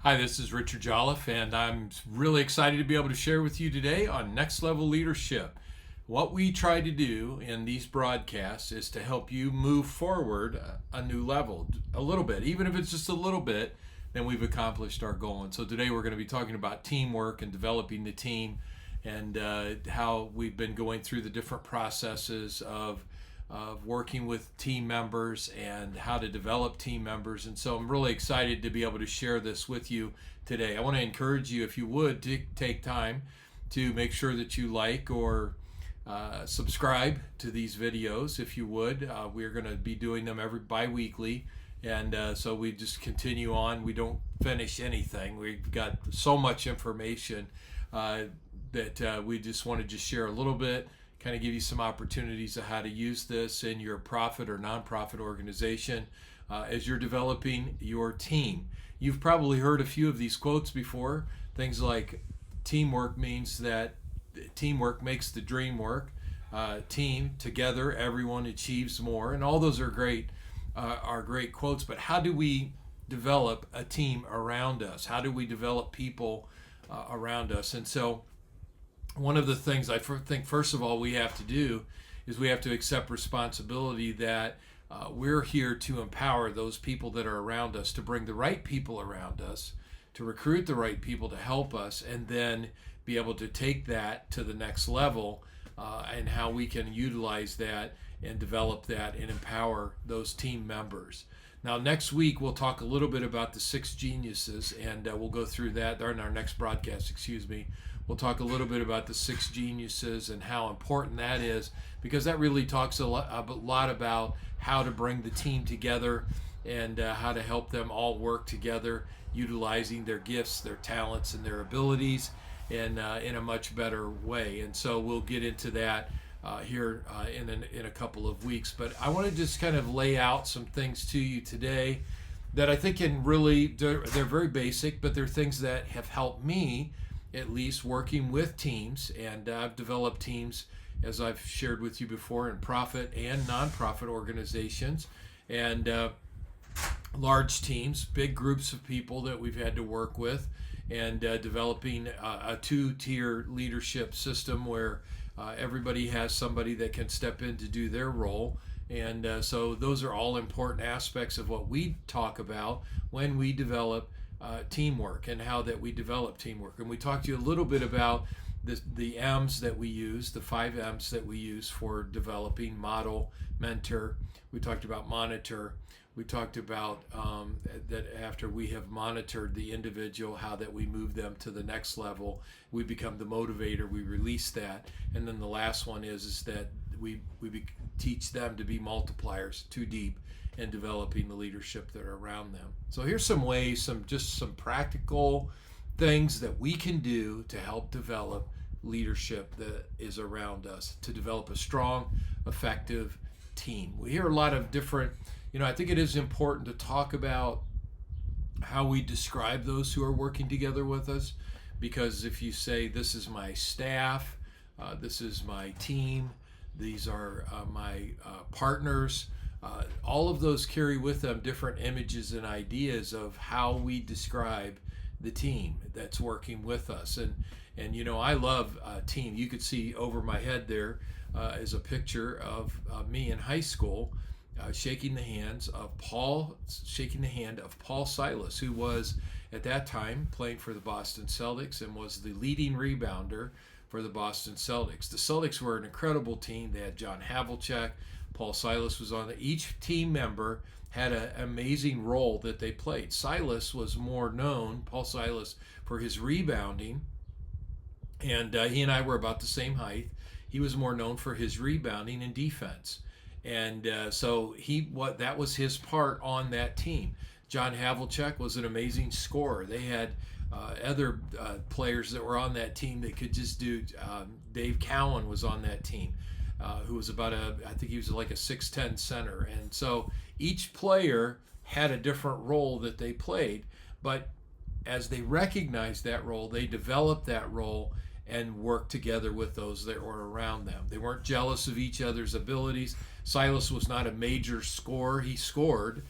Hi, this is Richard Jolliffe, and I'm really excited to be able to share with you today on Next Level Leadership. What we try to do in these broadcasts is to help you move forward a new level, a little bit. Even if it's just a little bit, then we've accomplished our goal. And so today we're going to be talking about teamwork and developing the team, and how we've been going through the different processes of working with team members and how to develop team members. And so I'm really excited to be able to share this with you today. I want to encourage you, if you would, to take time to make sure that you like or subscribe to these videos, if you would. We're going to be doing them every bi-weekly. And so we just continue on. We don't finish anything. We've got so much information that we just want to just share a little bit, kind of give you some opportunities of how to use this in your profit or nonprofit organization as you're developing your team. You've probably heard a few of these quotes before. Things like teamwork means that teamwork makes the dream work. Team, together, everyone achieves more. And all those are great quotes. But how do we develop a team around us? How do we develop people around us? And so one of the things I think, first of all, we have to do is we have to accept responsibility that we're here to empower those people that are around us, to bring the right people around us, to recruit the right people to help us, and then be able to take that to the next level, and how we can utilize that and develop that and empower those team members. Now, next week, we'll talk a little bit about the 6 geniuses, and we'll go through that in our next broadcast, We'll talk a little bit about the 6 geniuses and how important that is, because that really talks a lot about how to bring the team together and how to help them all work together, utilizing their gifts, their talents, and their abilities in a much better way. And so we'll get into that here in a couple of weeks. But I want to just kind of lay out some things to you today that I think they're very basic, but they're things that have helped me, at least, working with teams. And I've developed teams, as I've shared with you before, in profit and nonprofit organizations, and large teams, big groups of people that we've had to work with, and developing a 2-tier leadership system where everybody has somebody that can step in to do their role. And so those are all important aspects of what we talk about when we develop teamwork, and how that we develop teamwork. And we talked to you a little bit about the M's that we use, the 5 M's that we use for developing: model, mentor. We talked about monitor. We talked about that after we have monitored the individual, how that we move them to the next level. We become the motivator. We release that. And then the last one is that we teach them to be multipliers, too deep, and developing the leadership that are around them. So here's some ways, some practical things that we can do to help develop leadership that is around us, to develop a strong, effective team. We hear a lot of different, I think it is important to talk about how we describe those who are working together with us, because if you say, this is my staff, this is my team, these are my partners, all of those carry with them different images and ideas of how we describe the team that's working with us. And I love team. You could see over my head there is a picture of me in high school shaking the hand of Paul Silas, who was at that time playing for the Boston Celtics and was the leading rebounder for the Boston Celtics. The Celtics were an incredible team. They had John Havlicek. Paul Silas was on it. Each team member had an amazing role that they played. Silas was more known, Paul Silas, for his rebounding, and he and I were about the same height. He was more known for his rebounding and defense, and so that was his part on that team. John Havlicek was an amazing scorer. They had other players that were on that team that could just do. Dave Cowan was on that team, who was I think he was like a 6'10" center. And so each player had a different role that they played, but as they recognized that role, they developed that role and worked together with those that were around them. They weren't jealous of each other's abilities. Silas was not a major scorer. He scored,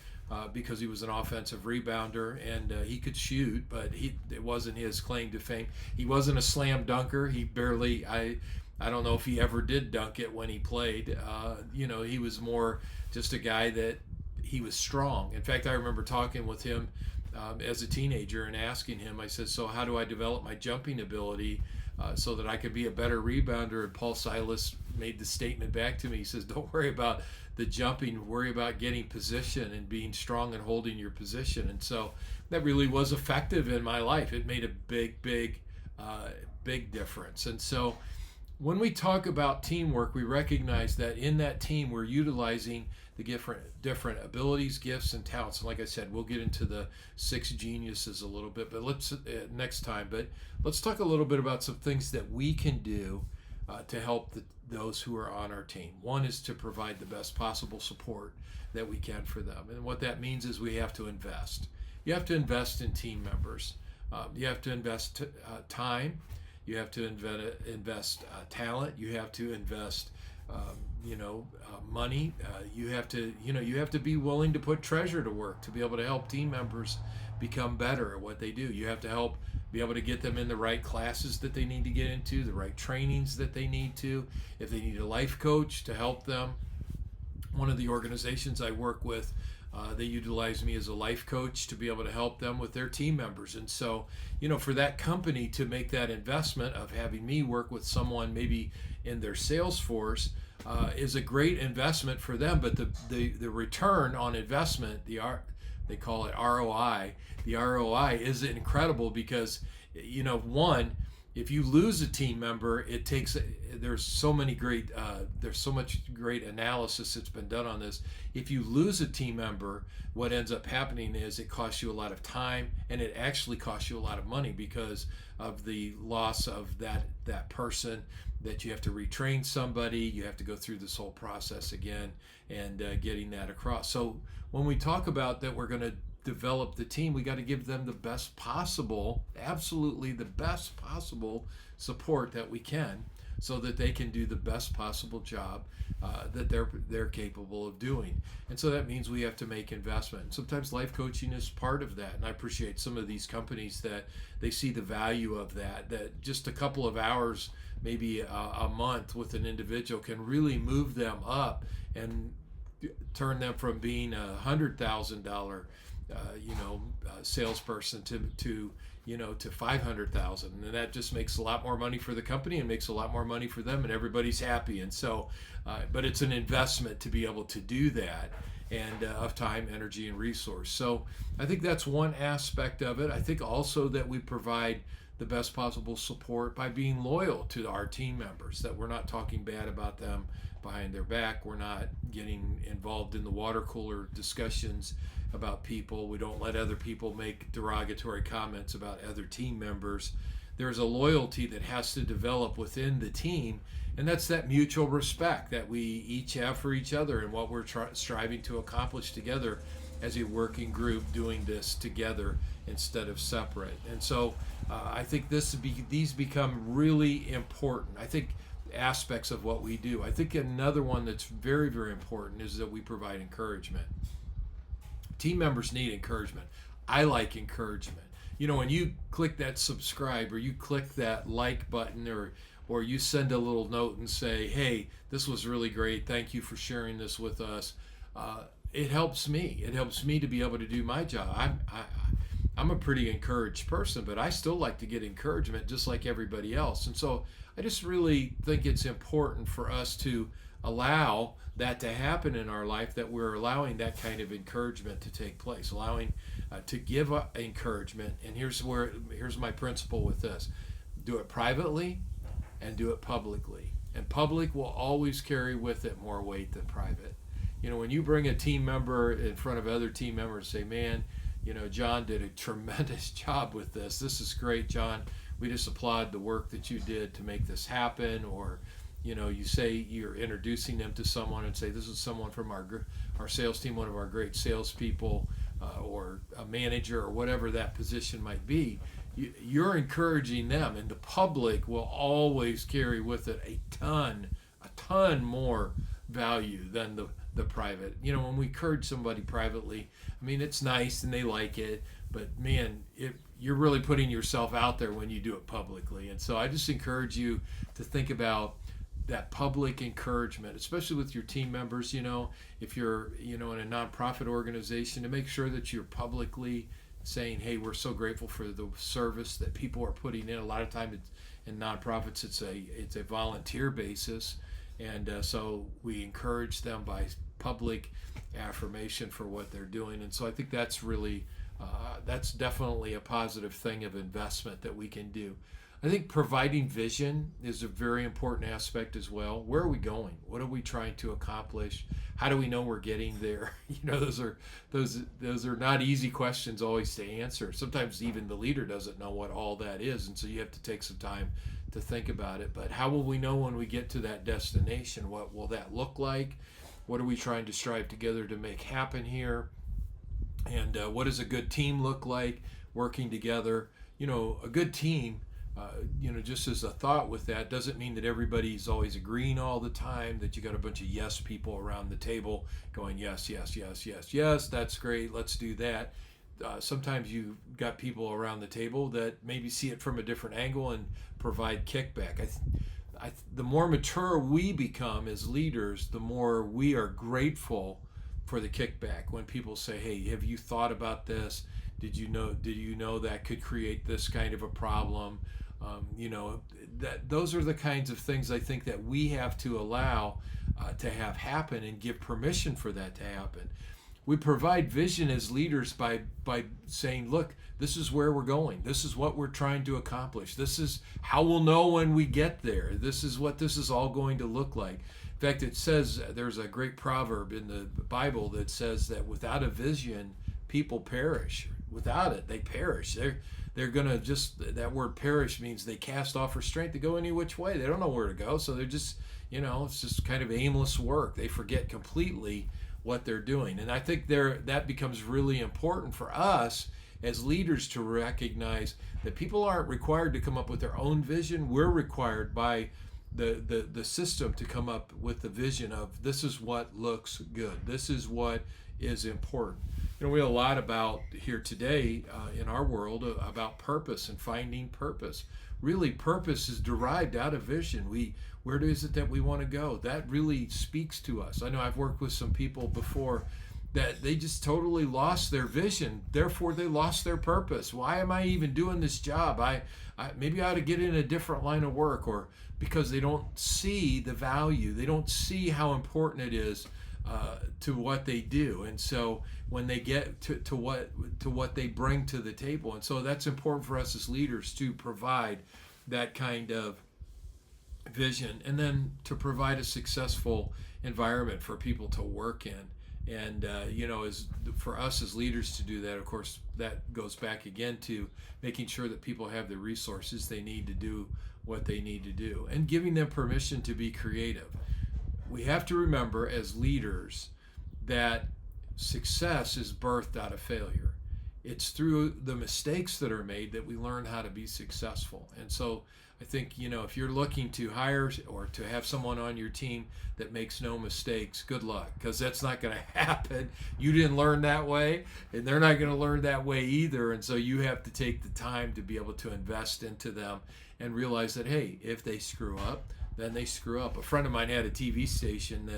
because he was an offensive rebounder, and he could shoot, but it wasn't his claim to fame. He wasn't a slam dunker. He barely, I don't know if he ever did dunk it when he played. He was more just a guy that he was strong. In fact, I remember talking with him as a teenager and asking him, I said, so how do I develop my jumping ability so that I could be a better rebounder? And Paul Silas made the statement back to me. He says, don't worry about the jumping, worry about getting position and being strong and holding your position. And so that really was effective in my life. It made a big difference. And so when we talk about teamwork, we recognize that in that team, we're utilizing the different abilities, gifts, and talents. And like I said, we'll get into the 6 geniuses a little bit, but let's next time. But let's talk a little bit about some things that we can do to help those who are on our team. One is to provide the best possible support that we can for them. And what that means is we have to invest. You have to invest in team members. You have to invest time. You have to invest talent. You have to invest, money. You have to be willing to put treasure to work to be able to help team members become better at what they do. You have to be able to get them in the right classes that they need to get into, the right trainings that they need to. If they need a life coach to help them, one of the organizations I work with, they utilize me as a life coach to be able to help them with their team members. And so, for that company to make that investment of having me work with someone maybe in their sales force is a great investment for them. But the return on investment, they call it ROI. The ROI is incredible because, one, if you lose a team member, there's so much great analysis that's been done on this. If you lose a team member, what ends up happening is it costs you a lot of time, and it actually costs you a lot of money because of the loss of that person, that you have to retrain somebody, you have to go through this whole process again, and getting that across. So when we talk about that we're going to develop the team, we got to give them the best possible, absolutely the best possible support that we can, so that they can do the best possible job that they're capable of doing. And so that means we have to make investment. And sometimes life coaching is part of that. And I appreciate some of these companies that they see the value of that just a couple of hours, maybe a month with an individual can really move them up and turn them from being $100,000 salesperson to $500,000, and that just makes a lot more money for the company and makes a lot more money for them, and everybody's happy. And so, but it's an investment to be able to do that, and of time, energy, and resource. So I think that's one aspect of it. I think also that we provide the best possible support by being loyal to our team members, that we're not talking bad about them behind their back. We're not getting involved in the water cooler discussions about people. We don't let other people make derogatory comments about other team members. There's a loyalty that has to develop within the team, and that's that mutual respect that we each have for each other and what we're striving to accomplish together as a working group, doing this together instead of separate. And so I think these become really important. I think aspects of what we do. I think another one that's very, very important is that we provide encouragement. Team members need encouragement. I like encouragement. When you click that subscribe or you click that like button, or you send a little note and say, hey, this was really great, thank you for sharing this with us, it helps me. It helps me to be able to do my job. I'm a pretty encouraged person, but I still like to get encouragement just like everybody else. And so I just really think it's important for us to allow that to happen in our life, that we're allowing that kind of encouragement to take place, allowing to give encouragement. And here's my principle with this: do it privately and do it publicly. And public will always carry with it more weight than private. When you bring a team member in front of other team members and say, man, John did a tremendous job with this. This is great, John. We just applaud the work that you did to make this happen. Or you say you're introducing them to someone and say, this is someone from our sales team, one of our great salespeople, or a manager, or whatever that position might be. You're encouraging them, and the public will always carry with it a ton more value than the the private. When we encourage somebody privately, I mean, it's nice and they like it, but man, you're really putting yourself out there when you do it publicly. And so I just encourage you to think about that public encouragement, especially with your team members. If you're in a nonprofit organization, to make sure that you're publicly saying, hey, we're so grateful for the service that people are putting in. A lot of times in nonprofits, it's a volunteer basis, and so we encourage them by public affirmation for what they're doing. And so I think that's really that's definitely a positive thing of investment that we can do. I think providing vision is a very important aspect as well. Where are we going? What are we trying to accomplish? How do we know we're getting there? Those are not easy questions always to answer. Sometimes even the leader doesn't know what all that is, and so you have to take some time to think about it. But how will we know when we get to that destination? What will that look like? What are we trying to strive together to make happen here? And what does a good team look like working together? A good team, just as a thought with that, doesn't mean that everybody's always agreeing all the time, that you got a bunch of yes people around the table going, yes, yes, yes, yes, yes, that's great, let's do that. Sometimes you've got people around the table that maybe see it from a different angle and provide kickback. The more mature we become as leaders, the more we are grateful for the kickback. When people say, hey, have you thought about this? Did you know that could create this kind of a problem? Those are the kinds of things I think that we have to allow to have happen and give permission for that to happen. We provide vision as leaders by saying, look, this is where we're going. This is what we're trying to accomplish. This is how we'll know when we get there. This is what this is all going to look like. In fact, it says, there's a great proverb in the Bible that says that without a vision, people perish. Without it, they perish. They're gonna that word perish means they cast off restraint to go any which way. They don't know where to go, so they're just, it's just kind of aimless work. They forget completely what they're doing. And I think that becomes really important for us as leaders to recognize that people aren't required to come up with their own vision. We're required by the system to come up with the vision of, this is what looks good. This is what is important. We have a lot about here today in our world about purpose and finding purpose. Really, purpose is derived out of vision. Where is it that we want to go? That really speaks to us. I know I've worked with some people before that they just totally lost their vision. Therefore, they lost their purpose. Why am I even doing this job? Maybe I ought to get in a different line of work, or because they don't see the value. They don't see how important it is to what they do. And so when they get to what they bring to the table. And so that's important for us as leaders to provide that kind of vision, and then to provide a successful environment for people to work in. And as for us as leaders to do that, of course, that goes back again to making sure that people have the resources they need to do what they need to do, and giving them permission to be creative. We have to remember as leaders that success is birthed out of failure. It's through the mistakes that are made that we learn how to be successful. And so I think, if you're looking to hire or to have someone on your team that makes no mistakes, good luck, because that's not going to happen. You didn't learn that way, and they're not going to learn that way either. And so you have to take the time to be able to invest into them and realize that, hey, if they screw up, then they screw up. A friend of mine had a TV station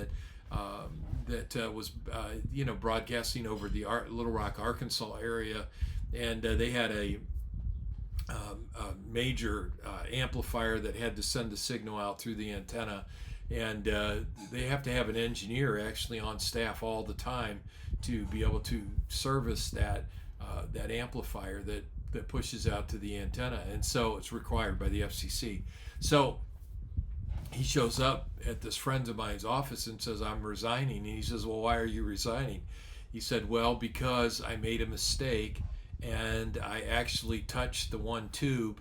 that was broadcasting over the Little Rock, Arkansas area, and they had a major amplifier that had to send the signal out through the antenna, and they have to have an engineer actually on staff all the time to be able to service that amplifier that pushes out to the antenna, and so it's required by the FCC. So he shows up at this friend of mine's office and says, I'm resigning. And he says, well, why are you resigning? He said, well, because I made a mistake and I actually touched the one tube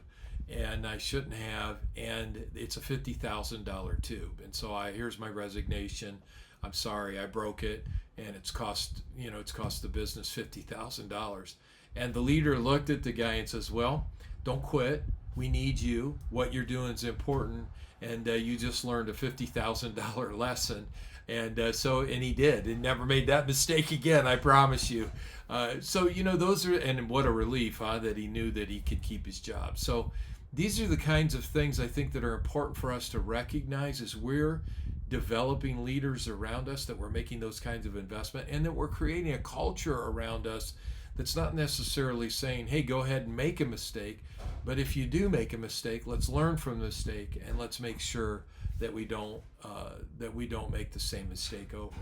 and I shouldn't have, and it's a $50,000 tube. And so here's my resignation. I'm sorry, I broke it, and it's cost the business $50,000. And the leader looked at the guy and says, well, don't quit. We need you. What you're doing is important. And you just learned a $50,000 lesson, And and he did, and never made that mistake again, I promise you. Those are, and what a relief, that he knew that he could keep his job. So these are the kinds of things I think that are important for us to recognize as we're developing leaders around us, that we're making those kinds of investment, and that we're creating a culture around us that's not necessarily saying, hey, go ahead and make a mistake, but if you do make a mistake, let's learn from the mistake and let's make sure that we don't make the same mistake over.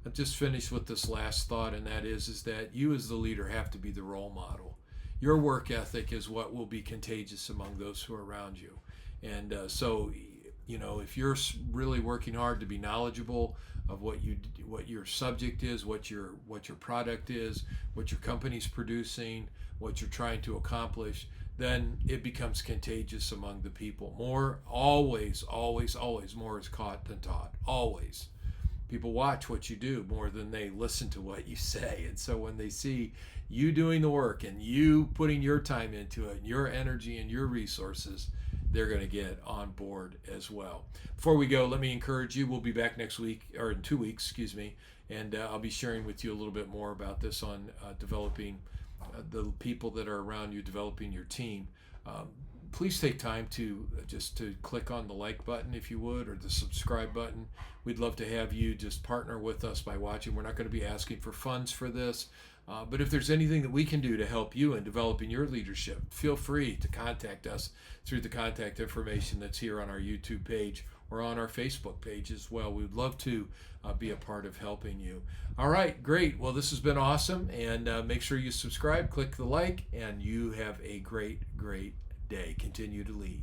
I've just finished with this last thought, and that is that you as the leader have to be the role model. Your work ethic is what will be contagious among those who are around you. And if you're really working hard to be knowledgeable of what your subject is, what your product is, what your company's producing, what you're trying to accomplish, then it becomes contagious among the people. Always more is caught than taught. Always. People watch what you do more than they listen to what you say. And so when they see you doing the work and you putting your time into it, and your energy and your resources, they're going to get on board as well. Before we go, let me encourage you. We'll be back next week, or in 2 weeks, and I'll be sharing with you a little bit more about this on developing the people that are around you, developing your team. Please take time to click on the like button, if you would, or the subscribe button. We'd love to have you just partner with us by watching. We're not going to be asking for funds for this. But if there's anything that we can do to help you in developing your leadership, feel free to contact us through the contact information that's here on our YouTube page or on our Facebook page as well. We'd love to be a part of helping you. All right, great. Well, this has been awesome. And make sure you subscribe, click the like, and you have a great day. Continue to lead.